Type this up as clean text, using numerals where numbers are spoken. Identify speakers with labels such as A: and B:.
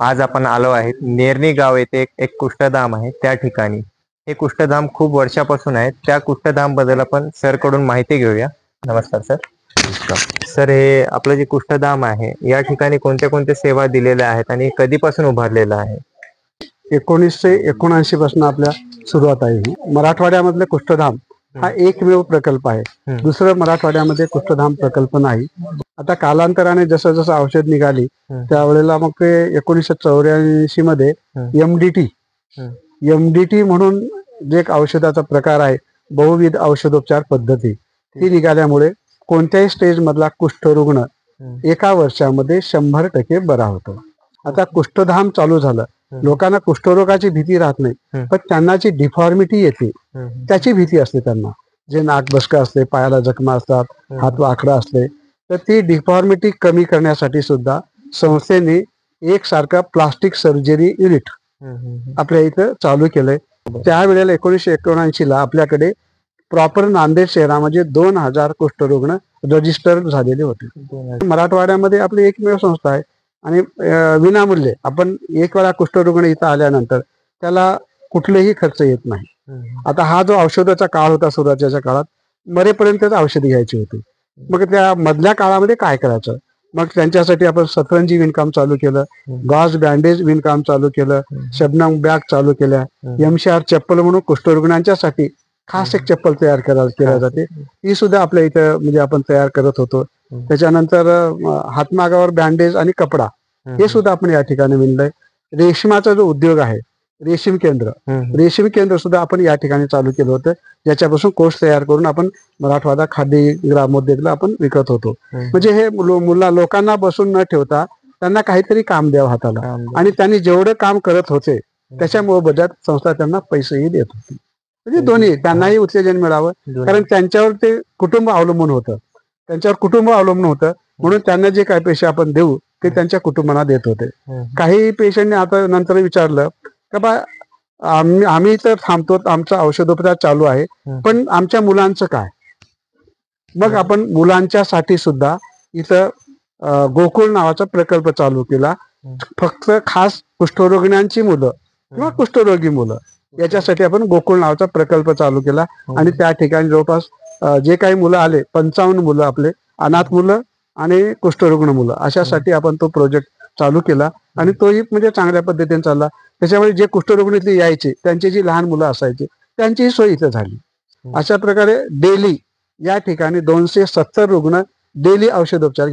A: आज आपण आलो आहे नेरणी गाव येथे एक कुष्ठधाम आहे त्या ठिकाणी. हे कुष्ठधाम खूप वर्षापासून आहे. त्या कुष्ठधाम बद्दल आपण सर कडून माहिती घेऊया. नमस्कार सर. सर, हे आपलं जे कुष्ठधाम आहे या ठिकाणी कोणत्या कोणत्या सेवा दिलेल्या आहेत आणि कधीपासून उभारलेलं आहे?
B: 1979 पासून आपल्या सुरुवात आहे. मराठवाड्यामधले कुष्ठधाम हा एकमेव प्रकल्प आहे. दुसरं मराठवाड्यामध्ये कुष्ठधाम प्रकल्प नाही. आता कालांतराने जसं जसं औषध निघाली त्यावेळेला मग ते 1984 मध्ये एमडीटी म्हणून जे एक औषधाचा प्रकार आहे, बहुविध औषधोपचार पद्धती, ती निघाल्यामुळे कोणत्याही स्टेज मधला कुष्ठरुग्ण एका वर्षामध्ये 100% बरा होतो. आता कुष्ठधाम चालू झालं, लोकांना कुष्ठरोगाची भीती राहत नाही, पण त्यांना जी डिफॉर्मिटी येते त्याची भीती असते. त्यांना जे नाक बसका असते, पायाला जखमा असतात, हात वाकडा असते, तर ती डिफॉर्मिटी कमी करण्यासाठी सुद्धा संस्थेने एक सारखा प्लास्टिक सर्जरी युनिट आपल्या इथं चालू केलंय. त्यावेळेला 1979 ला आपल्याकडे प्रॉपर नांदेड शहरामध्ये 2000 कुष्ठरुग्ण रजिस्टर झालेले होते. मराठवाड्यामध्ये आपली एकमेव संस्था आहे आणि विनामूल्य आपण एक वेळा कुष्ठरुग्ण इथं आल्यानंतर त्याला कुठलेही खर्च येत नाही. आता हा जो औषधाचा काळ होता, सुरुवातीच्या काळात मरेपर्यंतच औषधी घ्यायची होती. मग त्या मधल्या काळामध्ये काय करायचं, मग त्यांच्यासाठी आपण सतरंजी विणकाम चालू केलं, गॉज बँडेज विणकाम चालू केलं, शबनम बॅग चालू केल्या, एमसीआर चप्पल म्हणून कुष्ठरुग्णांच्यासाठी खास एक चप्पल तयार केल्या जाते, ती सुद्धा आपल्या इथं म्हणजे आपण तयार करत होतो. त्याच्यानंतर हातमागावर बँडेज आणि कपडा हे सुद्धा आपण या ठिकाणी विणलंय. रेशमाचा जो उद्योग आहे, रेशीम केंद्र सुद्धा आपण या ठिकाणी चालू केलं होतं, ज्याच्यापासून कोर्स तयार करून आपण मराठवाडा खादी ग्रामोद्योगला आपण विकत होतो. म्हणजे हे लोकांना बसून न ठेवता त्यांना काहीतरी काम द्यावं हाताला, आणि त्यांनी जेवढं काम करत होते त्याच्या मोबदल्यात संस्था त्यांना पैसेही देत होती. म्हणजे दोन्ही त्यांनाही उत्तेजन मिळावं, कारण त्यांच्यावर ते कुटुंब अवलंबून होतं, म्हणून त्यांना जे काही पैसे आपण देऊ ते त्यांच्या कुटुंबाला देत होते. काही पेशंटने आता नंतर विचारलं का बा आम्ही तर थांबतो, आमचा औषधोपचार चालू आहे, पण आमच्या मुलांचं काय? मग आपण मुलांच्यासाठी सुद्धा इथं गोकुळ नावाचा प्रकल्प चालू केला. फक्त खास कुष्ठरोगिणांची मुलं किंवा कुष्ठरोगी मुलं याच्यासाठी आपण गोकुळ नावाचा प्रकल्प चालू केला. आणि त्या ठिकाणी जवळपास जे काही मुलं आले, 55 मुलं आपले अनाथ मुलं आणि कुष्ठरुग्ण मुलं अशासाठी आपण तो प्रोजेक्ट चालू केला, आणि तोही म्हणजे चांगल्या पद्धतीने चालला. त्याच्यामुळे जे कुष्ठरुग्ण इथे यायचे त्यांची जी लहान मुलं असायची त्यांचीही सोय इथं झाली. अशा प्रकारे डेली या ठिकाणी 270 रुग्ण डेली औषधोपचार